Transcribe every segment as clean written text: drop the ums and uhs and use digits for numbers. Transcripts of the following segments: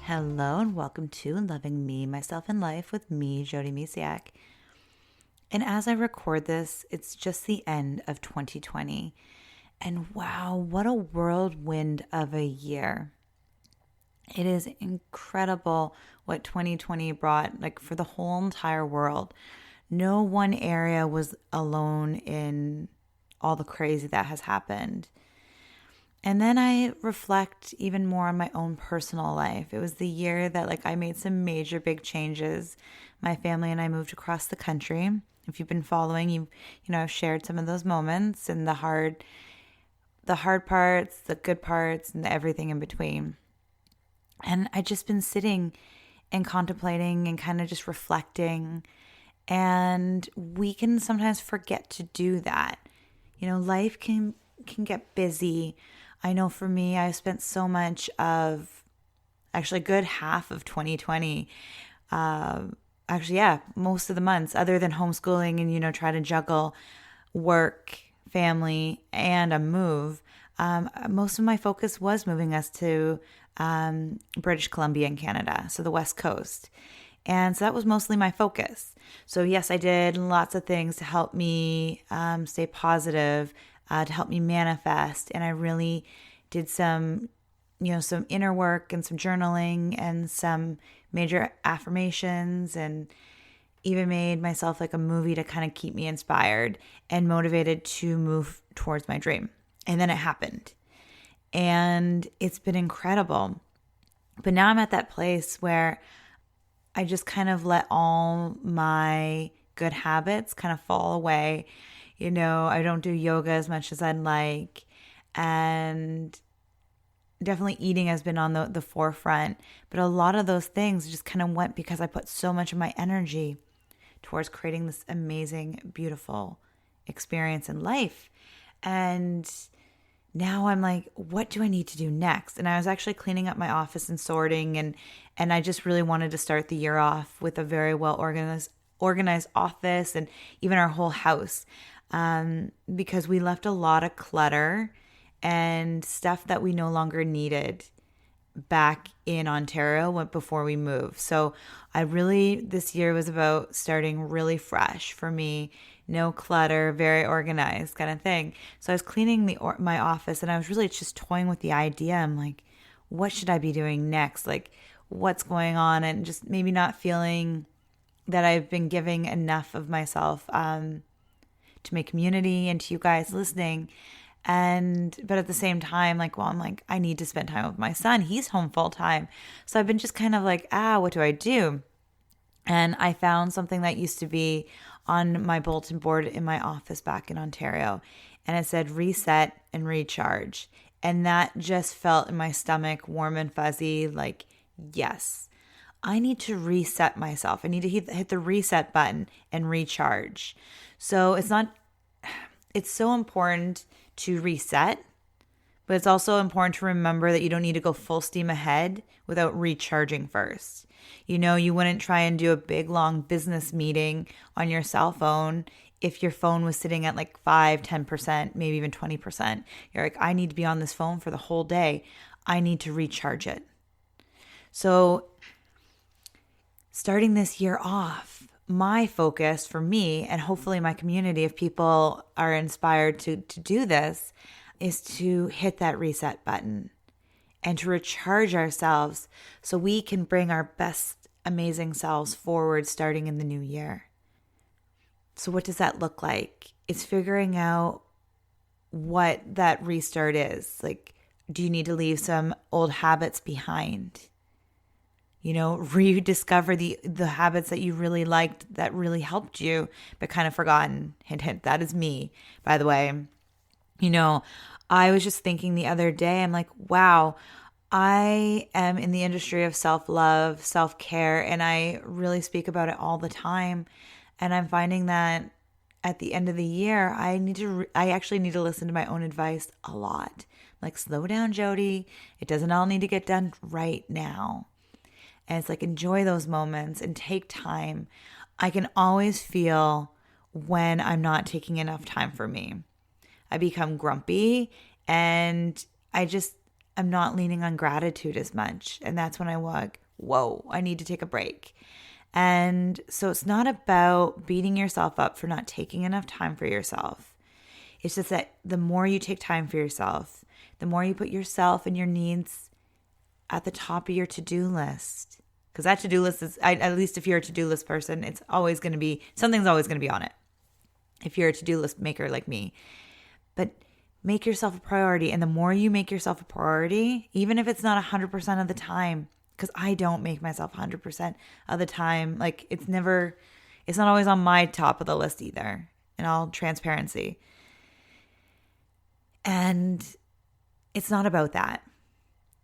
Hello and welcome to Loving Me, Myself, and Life with me, Jody Misiak. And as I record this, it's just the end of 2020. And wow, what a whirlwind of a year. It is incredible what 2020 brought, like for the whole entire world. No one area was alone in all the crazy that has happened. And then I reflect even more on my own personal life. It was the year that I made some major big changes. My family and I moved across the country. If you've been following, I've shared some of those moments and the hard parts, the good parts, and everything in between. And I just been sitting and contemplating and kind of just reflecting. And we can sometimes forget to do that. Life can get busy. I know for me, I spent so much of, actually a good half of 2020, most of the months, other than homeschooling and, try to juggle work, family, and a move. Most of my focus was moving us to British Columbia in Canada, so the West Coast. And so that was mostly my focus. So yes, I did lots of things to help me stay positive, to help me manifest. And I really did some inner work and some journaling and some major affirmations, and even made myself like a movie to kind of keep me inspired and motivated to move towards my dream. And then it happened. And it's been incredible. But now I'm at that place where I just kind of let all my good habits kind of fall away. I don't do yoga as much as I'd like. And definitely eating has been on the forefront. But a lot of those things just kind of went because I put so much of my energy towards creating this amazing, beautiful experience in life. And now I'm like, what do I need to do next? And I was actually cleaning up my office and sorting. And I just really wanted to start the year off with a very well organized office and even our whole house. Because we left a lot of clutter and stuff that we no longer needed back in Ontario before we moved. So this year was about starting really fresh for me. No clutter, very organized kind of thing. So I was cleaning my office and I was really just toying with the idea. I'm like, what should I be doing next? Like, what's going on? And just maybe not feeling that I've been giving enough of myself to my community and to you guys listening. But at the same time, I need to spend time with my son. He's home full time. So I've been just kind of like, what do I do? And I found something that used to be on my bulletin board in my office back in Ontario. And it said reset and recharge. And that just felt in my stomach warm and fuzzy, like, yes, I need to reset myself. I need to hit the reset button and recharge. So it's so important to reset, but it's also important to remember that you don't need to go full steam ahead without recharging first. You wouldn't try and do a big, long business meeting on your cell phone if your phone was sitting at 5, 10%, maybe even 20%. You're like, I need to be on this phone for the whole day. I need to recharge it. So starting this year off, my focus for me, and hopefully my community, if people are inspired to do this, is to hit that reset button and to recharge ourselves so we can bring our best, amazing selves forward starting in the new year. So what does that look like? It's figuring out what that restart is. Do you need to leave some old habits behind? Rediscover the habits that you really liked, that really helped you, but kind of forgotten. Hint, hint, that is me, by the way. I was just thinking the other day, I'm like, wow, I am in the industry of self-love, self-care, and I really speak about it all the time. And I'm finding that at the end of the year, I actually need to listen to my own advice a lot. Slow down, Jody. It doesn't all need to get done right now. And it's enjoy those moments and take time. I can always feel when I'm not taking enough time for me. I become grumpy and I'm not leaning on gratitude as much. And that's when I walk, whoa, I need to take a break. And so it's not about beating yourself up for not taking enough time for yourself. It's just that the more you take time for yourself, the more you put yourself and your needs at the top of your to-do list. Because that to-do list is, at least if you're a to-do list person, it's always going to be, something's always going to be on it. If you're a to-do list maker like me. But make yourself a priority. And the more you make yourself a priority, even if it's not 100% of the time, because I don't make myself 100% of the time. Like it's not always on my top of the list either, in all transparency. And it's not about that.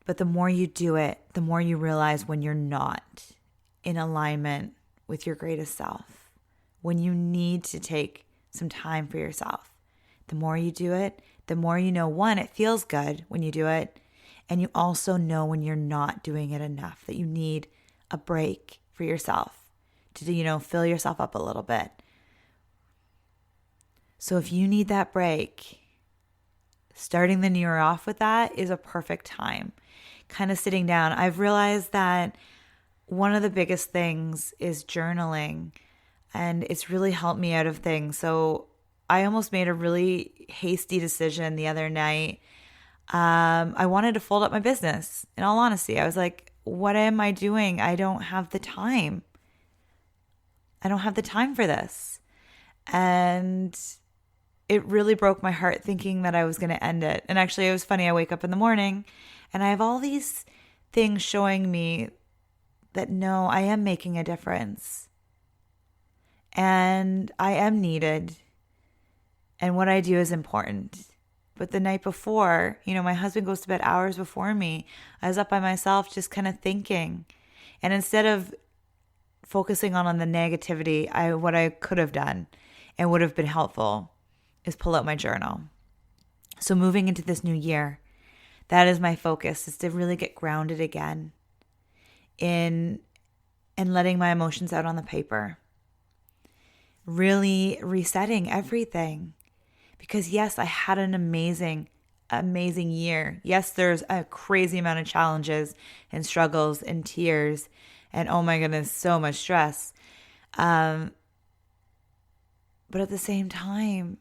But the more you do it, the more you realize when you're not in alignment with your greatest self, when you need to take some time for yourself. The more you do it, the more you know, one, it feels good when you do it. And you also know when you're not doing it enough, that you need a break for yourself to, fill yourself up a little bit. So if you need that break, starting the new year off with that is a perfect time. Kind of sitting down. I've realized that one of the biggest things is journaling, and it's really helped me out of things. So I almost made a really hasty decision the other night. I wanted to fold up my business. In all honesty, I was like, what am I doing? I don't have the time. I don't have the time for this. And it really broke my heart thinking that I was going to end it. And actually, it was funny. I wake up in the morning and I have all these things showing me that no, I am making a difference. And I am needed. And what I do is important. But the night before, my husband goes to bed hours before me. I was up by myself just kind of thinking. And instead of focusing on the negativity, what I could have done and would have been helpful is pull out my journal. So moving into this new year, that is my focus, is to really get grounded again in and letting my emotions out on the paper. Really resetting everything. Because yes, I had an amazing year. Yes, there's a crazy amount of challenges and struggles and tears and oh my goodness, so much stress. But at the same time,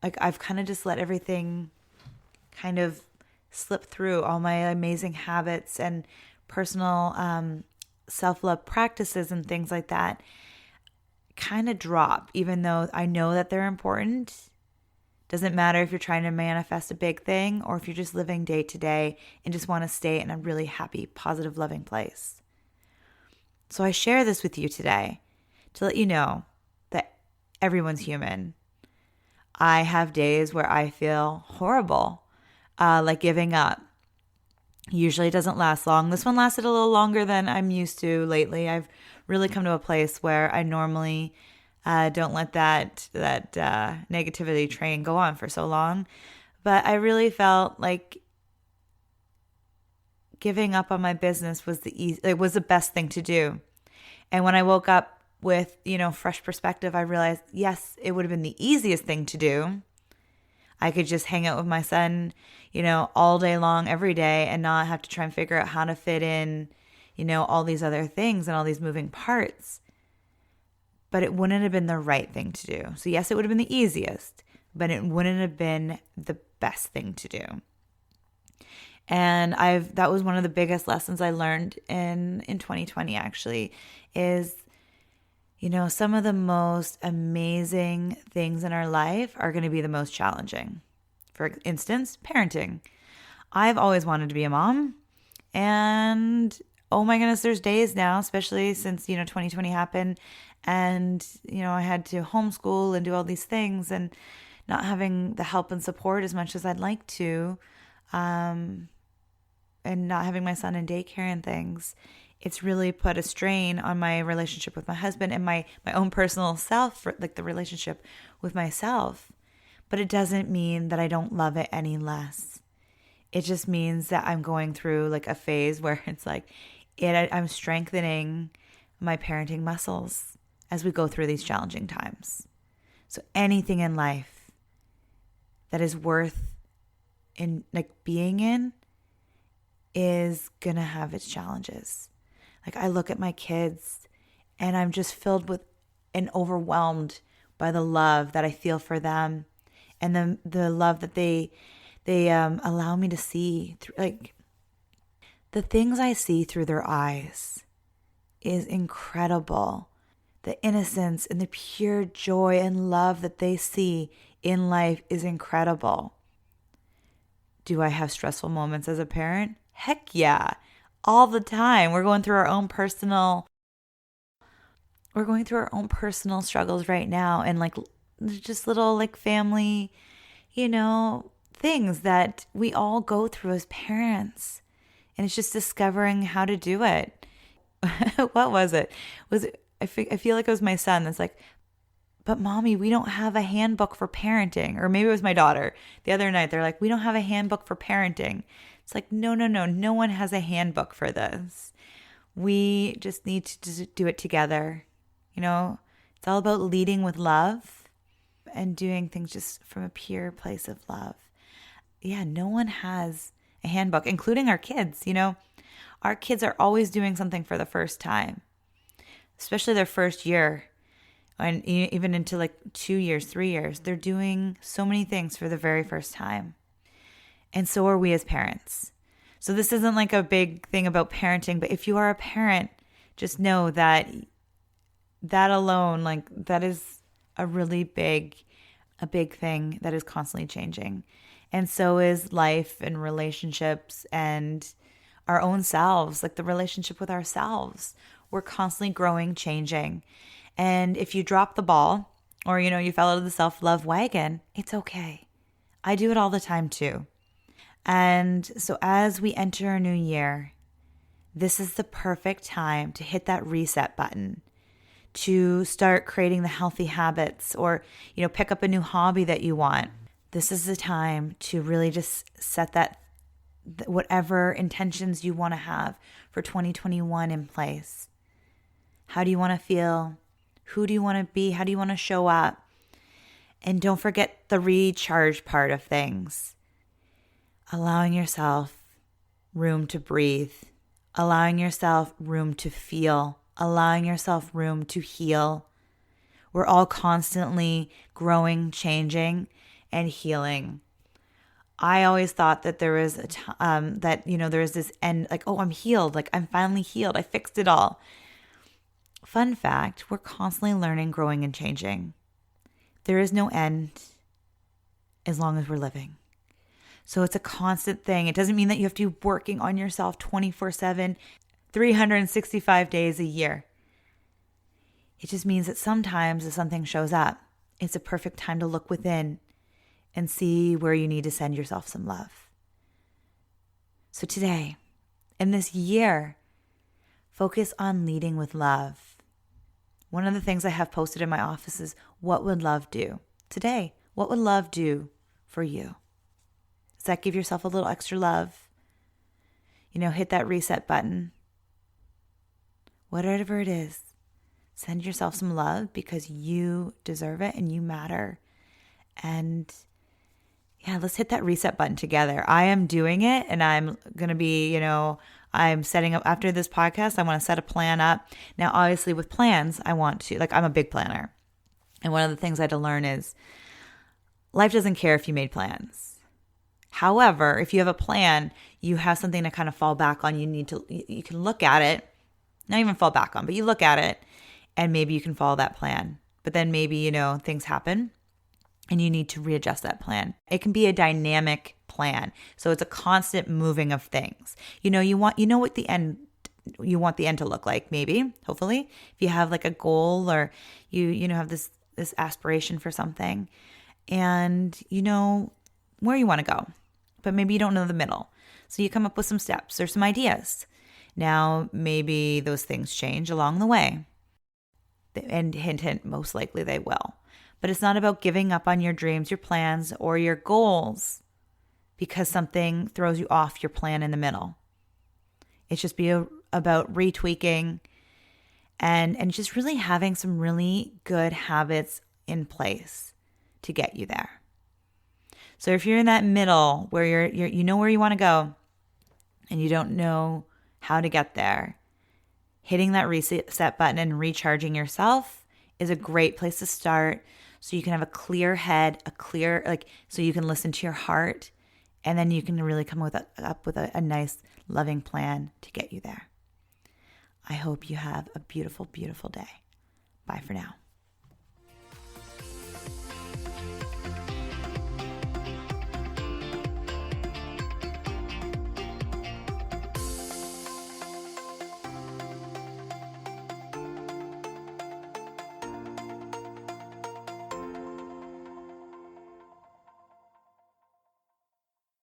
like I've kind of just let everything kind of slip through, all my amazing habits and personal self-love practices and things like that kind of drop, even though I know that they're important. Doesn't matter if you're trying to manifest a big thing or if you're just living day to day and just want to stay in a really happy, positive, loving place. So I share this with you today to let you know that everyone's human. I have days where I feel horrible, like giving up. Usually it doesn't last long. This one lasted a little longer than I'm used to lately. I've really come to a place where I normally don't let that negativity train go on for so long. But I really felt like giving up on my business was the best thing to do. And when I woke up with, fresh perspective, I realized, yes, it would have been the easiest thing to do. I could just hang out with my son, all day long, every day, and not have to try and figure out how to fit in, all these other things and all these moving parts. But it wouldn't have been the right thing to do. So yes, it would have been the easiest, but it wouldn't have been the best thing to do. And that was one of the biggest lessons I learned in 2020 actually, is, some of the most amazing things in our life are going to be the most challenging. For instance, parenting. I've always wanted to be a mom, and oh my goodness, there's days now, especially since, 2020 happened, and, I had to homeschool and do all these things and not having the help and support as much as I'd like to, and not having my son in daycare and things. It's really put a strain on my relationship with my husband and my own personal self, like the relationship with myself. But it doesn't mean that I don't love it any less. It just means that I'm going through like a phase where it's like I'm strengthening my parenting muscles as we go through these challenging times. So anything in life that is worth being in is going to have its challenges. Like I look at my kids and I'm just filled with and overwhelmed by the love that I feel for them and the love that they allow me to see through, like the things I see through their eyes is incredible. The innocence and the pure joy and love that they see in life is incredible. Do I have stressful moments as a parent? Heck yeah. All the time. We're going through our own personal struggles right now, and like just little like family, things that we all go through as parents. And it's just discovering how to do it. What was it? I feel like it was my son that's like, but mommy, we don't have a handbook for parenting. Or maybe it was my daughter. The other night, they're like, we don't have a handbook for parenting. It's like, no. No one has a handbook for this. We just need to do it together. It's all about leading with love and doing things just from a pure place of love. Yeah, no one has a handbook, including our kids. Our kids are always doing something for the first time, especially their first year. And even into like 2 years, 3 years, they're doing so many things for the very first time. And so are we as parents. So this isn't like a big thing about parenting, but if you are a parent, just know that alone, like that is a really big thing that is constantly changing. And so is life and relationships and our own selves, like the relationship with ourselves. We're constantly growing, changing. And if you drop the ball or, you fell out of the self-love wagon, it's okay. I do it all the time too. And so as we enter a new year, this is the perfect time to hit that reset button, to start creating the healthy habits or, pick up a new hobby that you want. This is the time to really just set that, whatever intentions you want to have for 2021 in place. How do you want to feel? Who do you want to be? How do you want to show up? And don't forget the recharge part of things. Allowing yourself room to breathe. Allowing yourself room to feel. Allowing yourself room to heal. We're all constantly growing, changing, and healing. I always thought that there was there was this end, like, oh, I'm healed. Like, I'm finally healed. I fixed it all. Fun fact, we're constantly learning, growing, and changing. There is no end as long as we're living. So it's a constant thing. It doesn't mean that you have to be working on yourself 24/7, 365 days a year. It just means that sometimes if something shows up, it's a perfect time to look within and see where you need to send yourself some love. So today, in this year, focus on leading with love. One of the things I have posted in my office is, what would love do? Today, what would love do for you? Does that give yourself a little extra love? Hit that reset button. Whatever it is, send yourself some love because you deserve it and you matter. And yeah, let's hit that reset button together. I am doing it, and I'm going to be, I'm setting up after this podcast. I want to set a plan up. Now, obviously with plans, I'm a big planner. And one of the things I had to learn is life doesn't care if you made plans. However, if you have a plan, you have something to kind of fall back on. You can look at it, not even fall back on, but you look at it and maybe you can follow that plan. But then maybe, things happen and you need to readjust that plan. It can be a dynamic plan. So it's a constant moving of things. You want the end to look like, maybe, hopefully, if you have like a goal or you have this aspiration for something and you know where you want to go, but maybe you don't know the middle. So you come up with some steps or some ideas. Now, maybe those things change along the way. And hint, most likely they will. But it's not about giving up on your dreams, your plans, or your goals because something throws you off your plan in the middle. It's just about retweaking and just really having some really good habits in place to get you there. So if you're in that middle where you know where you want to go, and you don't know how to get there, hitting that reset button and recharging yourself is a great place to start, so you can have a clear head, so you can listen to your heart, and then you can really come up with a nice, loving plan to get you there. I hope you have a beautiful, beautiful day. Bye for now.